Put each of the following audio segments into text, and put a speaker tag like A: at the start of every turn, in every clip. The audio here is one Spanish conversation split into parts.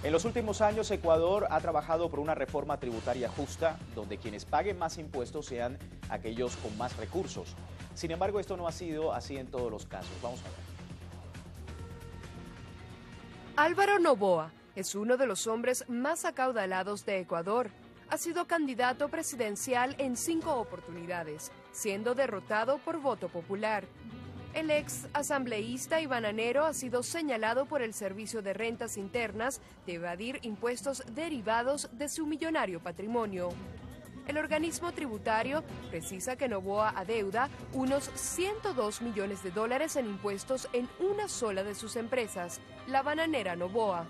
A: En los últimos años, Ecuador ha trabajado por una reforma tributaria justa, donde quienes paguen más impuestos sean aquellos con más recursos. Sin embargo, esto no ha sido así en todos los casos. Vamos a ver.
B: Álvaro Noboa es uno de los hombres más acaudalados de Ecuador. Ha sido candidato presidencial en 5 oportunidades, siendo derrotado por voto popular. El ex asambleísta y bananero ha sido señalado por el Servicio de Rentas Internas de evadir impuestos derivados de su millonario patrimonio. El organismo tributario precisa que Noboa adeuda unos $102 millones en impuestos en una sola de sus empresas, la bananera Noboa.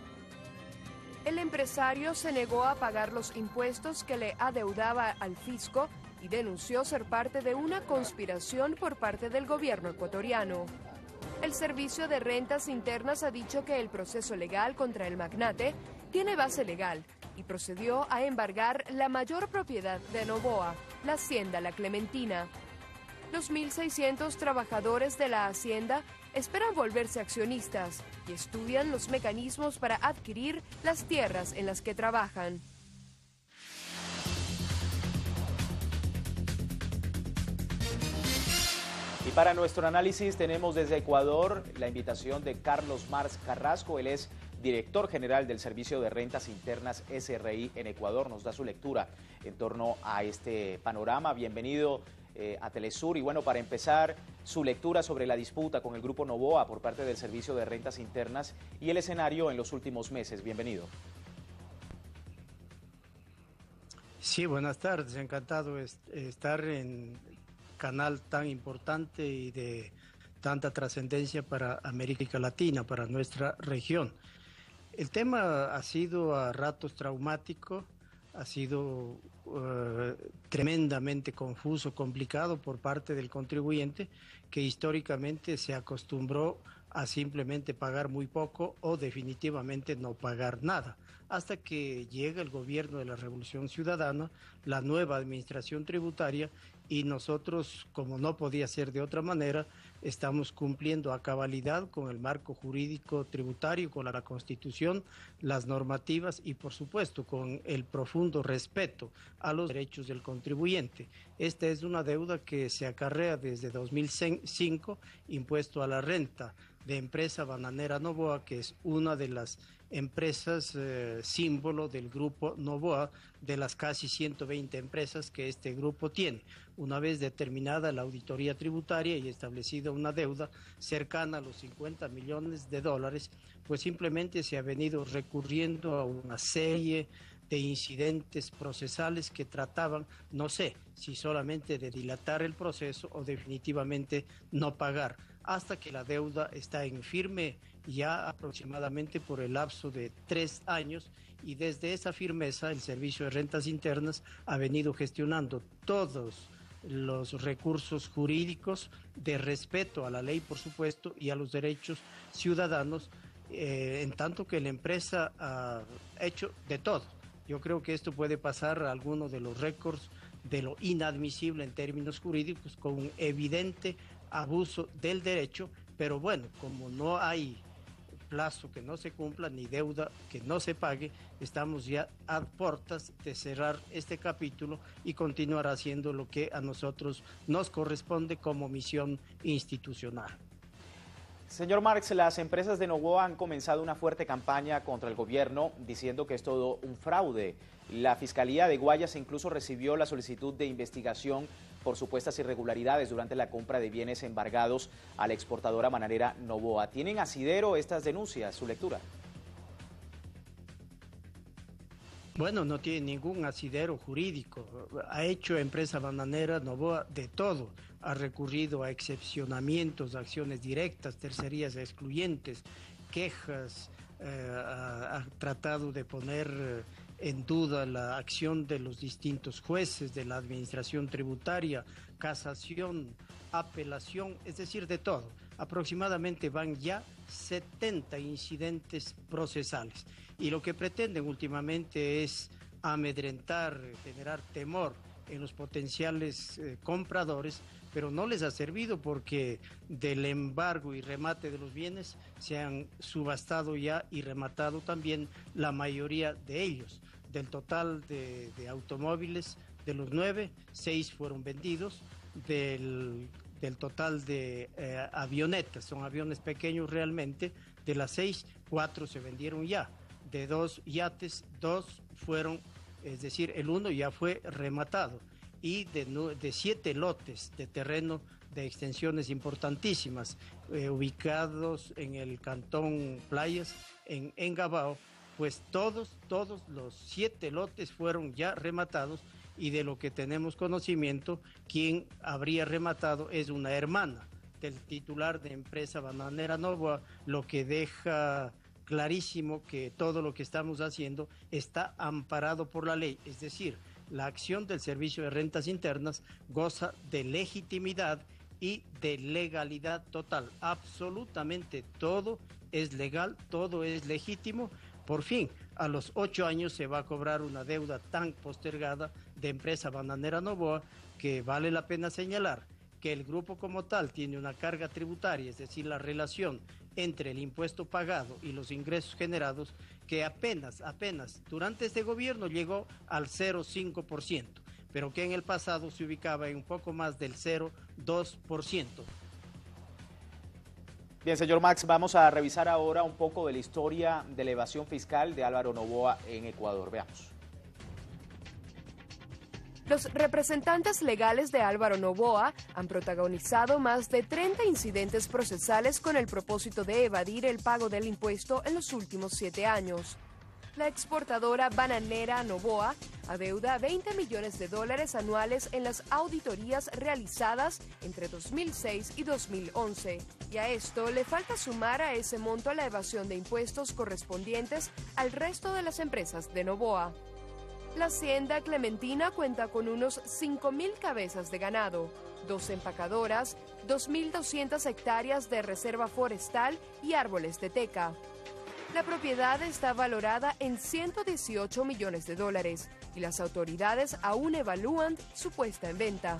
B: El empresario se negó a pagar los impuestos que le adeudaba al fisco y denunció ser parte de una conspiración por parte del gobierno ecuatoriano. El Servicio de Rentas Internas ha dicho que el proceso legal contra el magnate tiene base legal y procedió a embargar la mayor propiedad de Noboa, la hacienda La Clementina. Los 1.600 trabajadores de la hacienda esperan volverse accionistas y estudian los mecanismos para adquirir las tierras en las que trabajan.
A: Y para nuestro análisis tenemos desde Ecuador la invitación de Carlos Marx Carrasco. Él es director general del Servicio de Rentas Internas SRI en Ecuador. Nos da su lectura en torno a este panorama. Bienvenido a Telesur. Y bueno, para empezar, su lectura sobre la disputa con el Grupo Noboa por parte del Servicio de Rentas Internas y el escenario en los últimos meses. Bienvenido.
C: Sí, buenas tardes. Encantado estar en canal tan importante y de tanta trascendencia para América Latina, para nuestra región. El tema ha sido a ratos traumático, ha sido tremendamente confuso, complicado por parte del contribuyente, que históricamente se acostumbró a simplemente pagar muy poco o definitivamente no pagar nada, hasta que llega el gobierno de la Revolución Ciudadana, la nueva administración tributaria, y nosotros, como no podía ser de otra manera, estamos cumpliendo a cabalidad con el marco jurídico tributario, con la Constitución, las normativas y, por supuesto, con el profundo respeto a los derechos del contribuyente. Esta es una deuda que se acarrea desde 2005, impuesto a la renta de empresa bananera Noboa, que es una de las empresas símbolo del grupo Noboa, de las casi 120 empresas que este grupo tiene. Una vez determinada la auditoría tributaria y establecida una deuda cercana a los $50 millones, pues simplemente se ha venido recurriendo a una serie de incidentes procesales que trataban, no sé, si solamente de dilatar el proceso o definitivamente no pagar, hasta que la deuda está en firme ya aproximadamente por el lapso de 3 años, y desde esa firmeza el Servicio de Rentas Internas ha venido gestionando todos los recursos jurídicos de respeto a la ley, por supuesto, y a los derechos ciudadanos, en tanto que la empresa ha hecho de todo. Yo creo que esto puede pasar a alguno de los récords de lo inadmisible en términos jurídicos, con un evidente abuso del derecho, pero bueno, como no hay plazo que no se cumpla ni deuda que no se pague, estamos ya a puertas de cerrar este capítulo y continuar haciendo lo que a nosotros nos corresponde como misión institucional.
A: Señor Marx, las empresas de Noboa han comenzado una fuerte campaña contra el gobierno diciendo que es todo un fraude. La Fiscalía de Guayas incluso recibió la solicitud de investigación por supuestas irregularidades durante la compra de bienes embargados a la exportadora bananera Noboa. ¿Tienen asidero estas denuncias? Su lectura.
C: Bueno, no tiene ningún asidero jurídico. Ha hecho empresa bananera Noboa de todo. Ha recurrido a excepcionamientos, acciones directas, tercerías excluyentes, quejas, ha tratado de poner en duda la acción de los distintos jueces de la administración tributaria, casación, apelación, es decir, de todo. Aproximadamente van ya 70 incidentes procesales, y lo que pretenden últimamente es amedrentar, generar temor en los potenciales compradores, pero no les ha servido porque del embargo y remate de los bienes se han subastado ya y rematado también la mayoría de ellos. Del total de automóviles, de los 9, 6 fueron vendidos. Del total de avionetas, son aviones pequeños realmente, de las 6, 4 se vendieron ya. De 2 yates, 2 fueron, es decir, el 1 ya fue rematado. Y de 7 lotes de terreno de extensiones importantísimas, ubicados en el cantón Playas, en Engabao, pues todos los 7 lotes fueron ya rematados, y de lo que tenemos conocimiento, quien habría rematado es una hermana del titular de empresa bananera Novoa, lo que deja clarísimo que todo lo que estamos haciendo está amparado por la ley, es decir, la acción del Servicio de Rentas Internas goza de legitimidad y de legalidad total. Absolutamente todo es legal, todo es legítimo. Por fin, a los 8 años se va a cobrar una deuda tan postergada de empresa bananera Novoa, que vale la pena señalar que el grupo como tal tiene una carga tributaria, es decir, la relación entre el impuesto pagado y los ingresos generados, que apenas durante este gobierno llegó al 0,5%, pero que en el pasado se ubicaba en un poco más del 0,2%.
A: Bien, señor Max, vamos a revisar ahora un poco de la historia de la evasión fiscal de Álvaro Noboa en Ecuador. Veamos.
B: Los representantes legales de Álvaro Noboa han protagonizado más de 30 incidentes procesales con el propósito de evadir el pago del impuesto en los últimos 7 años. La exportadora bananera Noboa adeuda $20 millones anuales en las auditorías realizadas entre 2006 y 2011. Y a esto le falta sumar a ese monto la evasión de impuestos correspondientes al resto de las empresas de Noboa. La hacienda clementina cuenta con unos 5.000 cabezas de ganado, 2 empacadoras, 2.200 hectáreas de reserva forestal y árboles de teca. La propiedad está valorada en $118 millones y las autoridades aún evalúan su puesta en venta.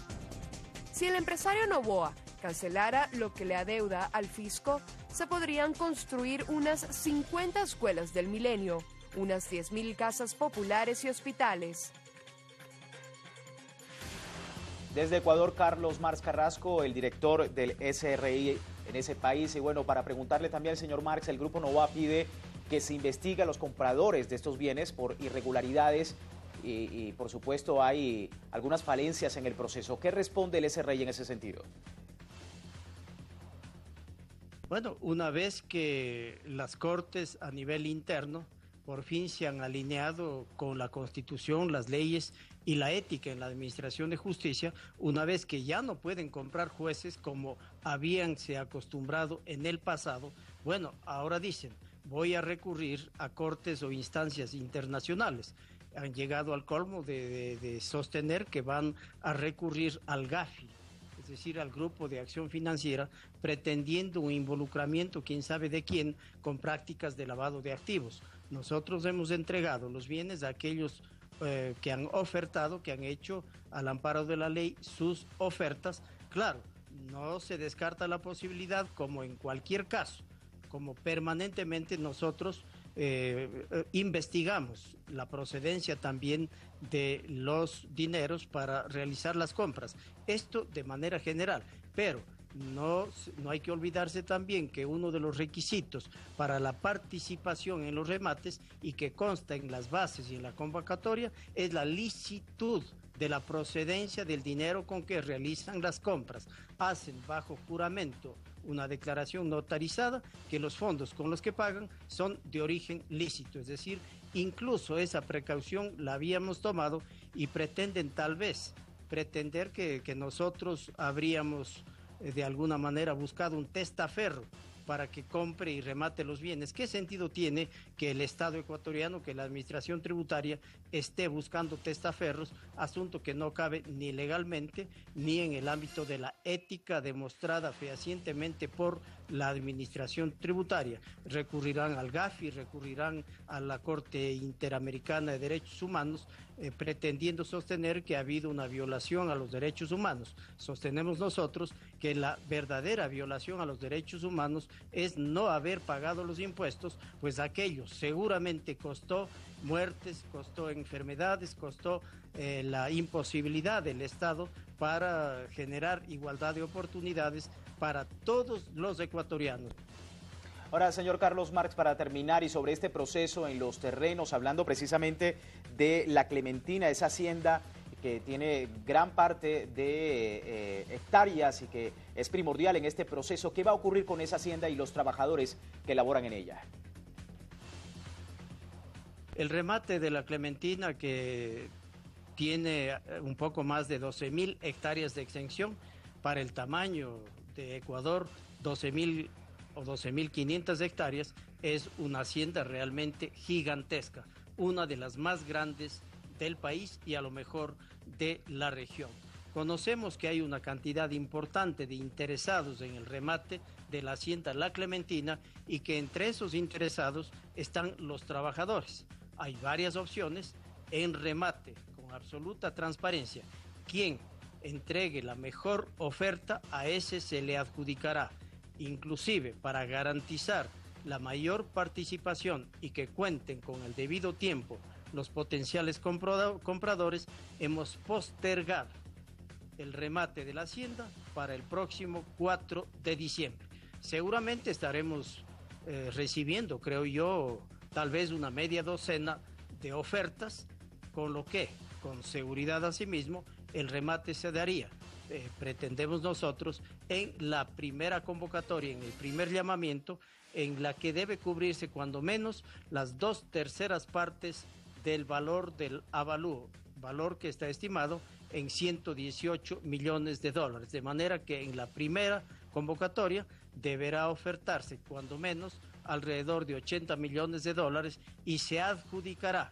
B: Si el empresario Noboa cancelara lo que le adeuda al fisco, se podrían construir unas 50 escuelas del milenio, unas 10.000 casas populares y hospitales.
A: Desde Ecuador, Carlos Marx Carrasco, el director del SRI en ese país. Y bueno, para preguntarle también al señor Marx, el Grupo Noboa pide que se investigue a los compradores de estos bienes por irregularidades y por supuesto hay algunas falencias en el proceso. ¿Qué responde el SRI en ese sentido?
C: Bueno, una vez que las Cortes a nivel interno por fin se han alineado con la Constitución, las leyes y la ética en la administración de justicia, una vez que ya no pueden comprar jueces como habíanse acostumbrado en el pasado, bueno, ahora dicen, voy a recurrir a cortes o instancias internacionales. Han llegado al colmo de sostener que van a recurrir al GAFI, es decir, al Grupo de Acción Financiera, pretendiendo un involucramiento, quién sabe de quién, con prácticas de lavado de activos. Nosotros hemos entregado los bienes a aquellos que han ofertado, que han hecho al amparo de la ley sus ofertas. Claro, no se descarta la posibilidad, como en cualquier caso, como permanentemente nosotros investigamos la procedencia también de los dineros para realizar las compras. Esto de manera general, pero no hay que olvidarse también que uno de los requisitos para la participación en los remates y que consta en las bases y en la convocatoria es la licitud de la procedencia del dinero con que realizan las compras. Hacen bajo juramento una declaración notarizada que los fondos con los que pagan son de origen lícito, es decir, incluso esa precaución la habíamos tomado y pretenden tal vez pretender que nosotros habríamos de alguna manera buscado un testaferro para que compre y remate los bienes. ¿Qué sentido tiene que el Estado ecuatoriano, que la administración tributaria esté buscando testaferros, asunto que no cabe ni legalmente ni en el ámbito de la ética demostrada fehacientemente por la administración tributaria, recurrirán al GAFI, recurrirán a la Corte Interamericana de Derechos Humanos, pretendiendo sostener que ha habido una violación a los derechos humanos. Sostenemos nosotros que la verdadera violación a los derechos humanos es no haber pagado los impuestos, pues aquello seguramente costó muertes, costó enfermedades, costó la imposibilidad del Estado para generar igualdad de oportunidades para todos los ecuatorianos.
A: Ahora, señor Carlos Marx, para terminar y sobre este proceso en los terrenos, hablando precisamente de La Clementina, esa hacienda que tiene gran parte de hectáreas y que es primordial en este proceso, ¿qué va a ocurrir con esa hacienda y los trabajadores que laboran en ella?
C: El remate de La Clementina, que tiene un poco más de 12.000 hectáreas de extensión, para el tamaño de Ecuador, 12.000 o 12.500 hectáreas, es una hacienda realmente gigantesca, una de las más grandes del país y a lo mejor de la región. Conocemos que hay una cantidad importante de interesados en el remate de la hacienda La Clementina y que entre esos interesados están los trabajadores. Hay varias opciones en remate, con absoluta transparencia. Quien entregue la mejor oferta, a ese se le adjudicará. Inclusive, para garantizar la mayor participación y que cuenten con el debido tiempo los potenciales compradores, hemos postergado el remate de la hacienda para el próximo 4 de diciembre. Seguramente estaremos recibiendo, creo yo, tal vez una media docena de ofertas, con lo que, con seguridad asimismo, el remate se daría. Pretendemos nosotros en la primera convocatoria, en el primer llamamiento, en la que debe cubrirse cuando menos las 2/3 partes del valor del avalúo, valor que está estimado en 118 millones de dólares, de manera que en la primera convocatoria deberá ofertarse cuando menos alrededor de 80 millones de dólares y se adjudicará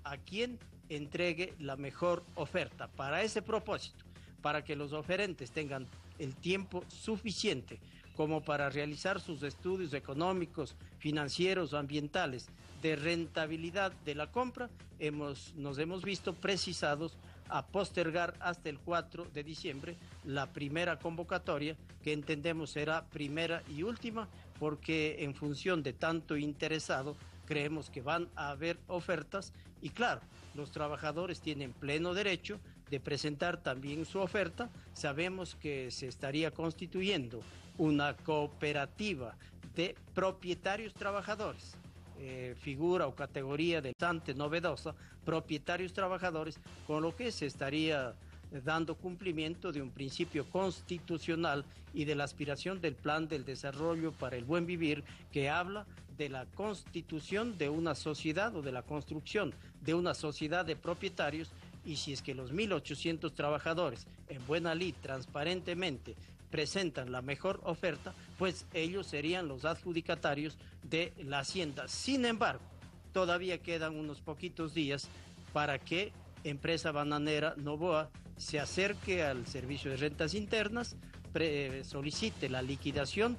C: a quien entregue la mejor oferta. Para ese propósito, para que los oferentes tengan el tiempo suficiente como para realizar sus estudios económicos, financieros, ambientales, de rentabilidad de la compra, nos hemos visto precisados a postergar hasta el 4 de diciembre la primera convocatoria, que entendemos será primera y última, porque en función de tanto interesado, creemos que van a haber ofertas y claro, los trabajadores tienen pleno derecho de presentar también su oferta. Sabemos que se estaría constituyendo una cooperativa de propietarios trabajadores, figura o categoría de bastante novedosa, propietarios trabajadores, con lo que se estaría dando cumplimiento de un principio constitucional y de la aspiración del Plan del Desarrollo para el Buen Vivir, que habla de la constitución de una sociedad o de la construcción de una sociedad de propietarios. Y si es que los 1.800 trabajadores en buena lid transparentemente presentan la mejor oferta, pues ellos serían los adjudicatarios de la hacienda. Sin embargo, todavía quedan unos poquitos días para que Empresa Bananera Noboa se acerque al Servicio de Rentas Internas, solicite la liquidación.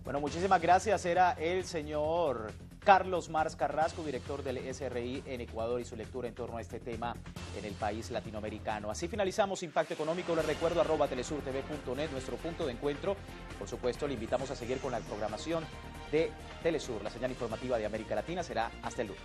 A: Bueno, muchísimas gracias. Era el señor Carlos Marx Carrasco, director del SRI en Ecuador, y su lectura en torno a este tema en el país latinoamericano. Así finalizamos Impacto Económico. Les recuerdo @telesurtv.net, nuestro punto de encuentro. Por supuesto, le invitamos a seguir con la programación de Telesur. La señal informativa de América Latina será hasta el lunes.